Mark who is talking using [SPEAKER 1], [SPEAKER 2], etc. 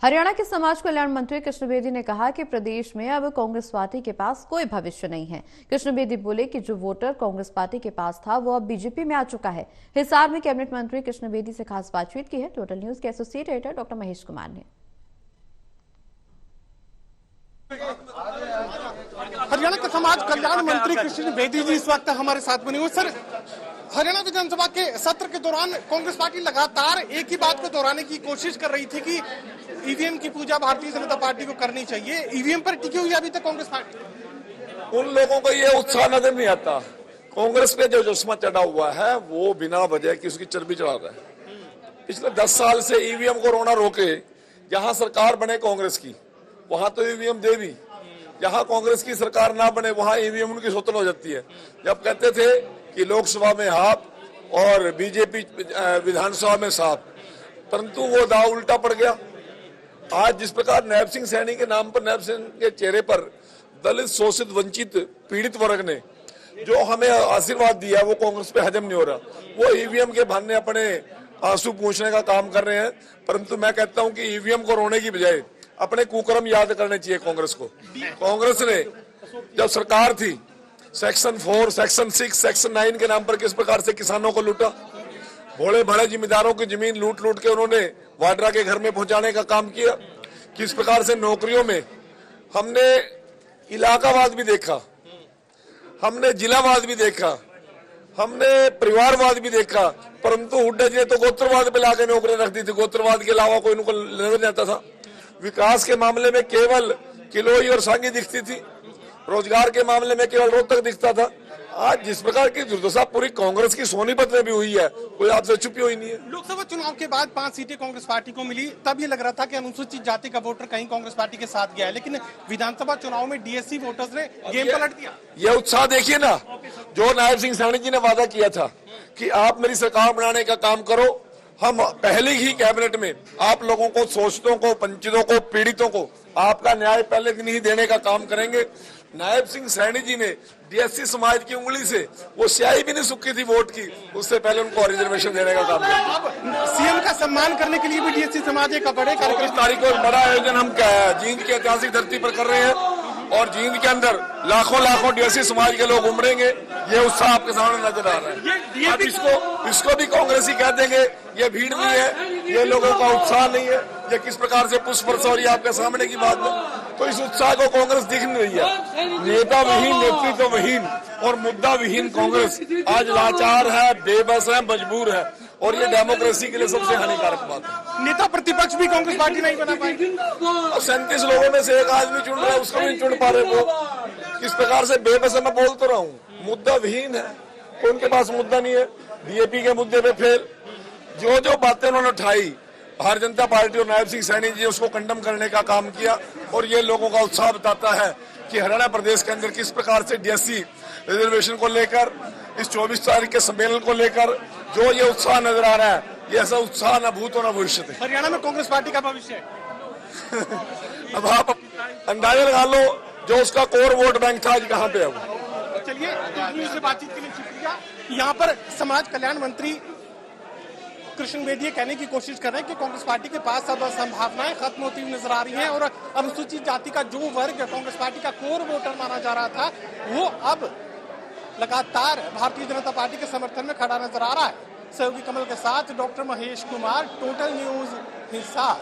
[SPEAKER 1] हरियाणा के समाज कल्याण मंत्री कृष्ण बेदी ने कहा कि प्रदेश में अब कांग्रेस पार्टी के पास कोई भविष्य नहीं है। कृष्ण बेदी बोले कि जो वोटर कांग्रेस पार्टी के पास था वो अब बीजेपी में आ चुका है। हिसार में कैबिनेट मंत्री कृष्ण बेदी से खास बातचीत की है टोटल न्यूज के associate editor doctor Mahesh Kumar ने।
[SPEAKER 2] हरियाणा के समाज कल्याण मंत्री कृष्ण बेदी जी इस वक्त हमारे साथ बने हुए। सर, हरियाणा विधानसभा के सत्र के दौरान कांग्रेस पार्टी लगातार एक ही बात को दोहराने की कोशिश कर रही थी कि ईवीएम की पूजा भारतीय जनता पार्टी को करनी चाहिए। ईवीएम पर टिकी हुई अभी तक कांग्रेस पार्टी।
[SPEAKER 3] उन लोगों को ये उत्साह नजर नहीं आता। कांग्रेस पे जो चश्मा चढ़ा हुआ है वो बिना वजह की उसकी चर्बी चढ़ा रहा है। पिछले 10 साल से ईवीएम को रोना रोके। जहां सरकार बने कांग्रेस की वहां तो ईवीएम दे दी, जहां कांग्रेस की सरकार ना बने वहां ईवीएम उनकी सोतन हो जाती है। जब कहते थे कि लोकसभा में हाफ और बीजेपी विधानसभा में साफ, परंतु वो दाव उल्टा पड़ गया। आज जिस प्रकार नायब सिंह सैनी के नाम पर, नायब सिंह के चेहरे पर दलित, शोषित, वंचित, पीड़ित वर्ग ने जो हमें आशीर्वाद दिया वो कांग्रेस पे हजम नहीं हो रहा। वो ईवीएम के बहाने अपने आंसू पूछने का काम कर रहे हैं। परंतु मैं कहता हूं कि ईवीएम को रोने की बजाय अपने कुकर्म याद करने चाहिए कांग्रेस को। कांग्रेस ने जब सरकार थी सेक्शन 4, सेक्शन 6, सेक्शन 9 के नाम पर किस प्रकार से किसानों को लूटा। भोले भाले जिम्मेदारों की जमीन लूट लूट के उन्होंने वाड्रा के घर में पहुंचाने का काम किया। किस प्रकार से नौकरियों में हमने इलाकावाद भी देखा, हमने जिलावाद भी देखा, हमने परिवारवाद भी देखा, परंतु हुड्डा जी ने तो गोत्रवाद पे लाके नौकरियां रख दी थी। गोत्रवाद के अलावा कोई उनको नजर नहीं आता था। विकास के मामले में केवल किलोई और सांगी दिखती थी, रोजगार के मामले में केवल रोहतक दिखता था। आज जिस प्रकार की दुर्दशा पूरी कांग्रेस की सोनीपत में भी हुई है, कोई आपसे छुपी हुई नहीं है।
[SPEAKER 2] लोकसभा चुनाव के बाद 5 सीटें कांग्रेस पार्टी को मिली, तब ये लग रहा था कि अनुसूचित जाति का वोटर कहीं कांग्रेस पार्टी के साथ गया है, लेकिन विधानसभा चुनाव में डीएससी वोटर्स ने गेम पलट दिया।
[SPEAKER 3] ये उत्साह देखिए ना, जो नायब सिंह सैनी जी ने वादा किया था कि आप मेरी सरकार बनाने का काम करो, हम पहले ही कैबिनेट में आप लोगों को, शोषितों को, वंचितों को, पीड़ितों को आपका न्याय पहले दिन ही देने का काम करेंगे। नायब सिंह सैनी जी ने डीएससी समाज की उंगली से वो स्याही भी नहीं सुखी थी वोट की, उससे पहले उनको रिजर्वेशन देने का काम किया।
[SPEAKER 2] सीएम का सम्मान करने के लिए भी डीएससी समाज एक बड़े कार्यक्रम,
[SPEAKER 3] तारीख को बड़ा आयोजन हम जींद की ऐतिहासिक धरती पर कर रहे हैं और जींद के अंदर लाखों लाखों डीएससी समाज के लोग उमड़ेंगे। ये उत्साह आपके सामने नजर आ रहा है। अब इसको भी कांग्रेसी कह देंगे ये भीड़ नहीं है, ये लोगों का उत्साह नहीं है, ये किस प्रकार से पुष्प बरसौरी आपके सामने की बात है। तो इस उत्साह को कांग्रेस दिख नहीं रही है। नेता विहीन, नेतृत्व विहीन और मुद्दा विहीन कांग्रेस आज लाचार है, बेबस है, मजबूर है और ये डेमोक्रेसी के लिए सबसे हानिकारक बात है।
[SPEAKER 2] नेता प्रतिपक्ष भी कांग्रेस पार्टी नहीं बना पाएगी।
[SPEAKER 3] 37 लोगों में से एक आदमी चुन रहा है, उसको नहीं चुन पा रहे। वो किस प्रकार से बेबस है, मैं बोल तो रहा हूँ, मुद्दा विहीन है, उनके पास मुद्दा नहीं है। डीएपी के मुद्दे पे फेल, जो बातें उन्होंने उठाई भारतीय जनता पार्टी और नायब सिंह सैनी जी उसको कंडम करने का काम किया और ये लोगों का उत्साह बताता है कि हरियाणा प्रदेश के अंदर किस प्रकार से डीएससी रिजर्वेशन को लेकर, इस 24 तारीख के सम्मेलन को लेकर जो ये उत्साह नजर आ रहा है, ये ऐसा उत्साह न भूत और न भविष्य है।
[SPEAKER 2] हरियाणा में कांग्रेस पार्टी का भविष्य है।
[SPEAKER 3] अब आप अंदाजा लगा लो जो उसका कोर वोट बैंक था आज कहाँ पे है वो।
[SPEAKER 2] चलिए, से बातचीत के लिए शुक्रिया। यहाँ पर समाज कल्याण मंत्री कृष्ण बेदी कहने की कोशिश कर रहे हैं कि कांग्रेस पार्टी के पास अब संभावनाएं खत्म होती हुई नजर आ रही हैं और अनुसूचित जाति का जो वर्ग कांग्रेस पार्टी का कोर वोटर माना जा रहा था वो अब लगातार भारतीय जनता पार्टी के समर्थन में खड़ा नजर आ रहा है। सहयोगी कमल के साथ doctor Mahesh Kumar, total news Hisar.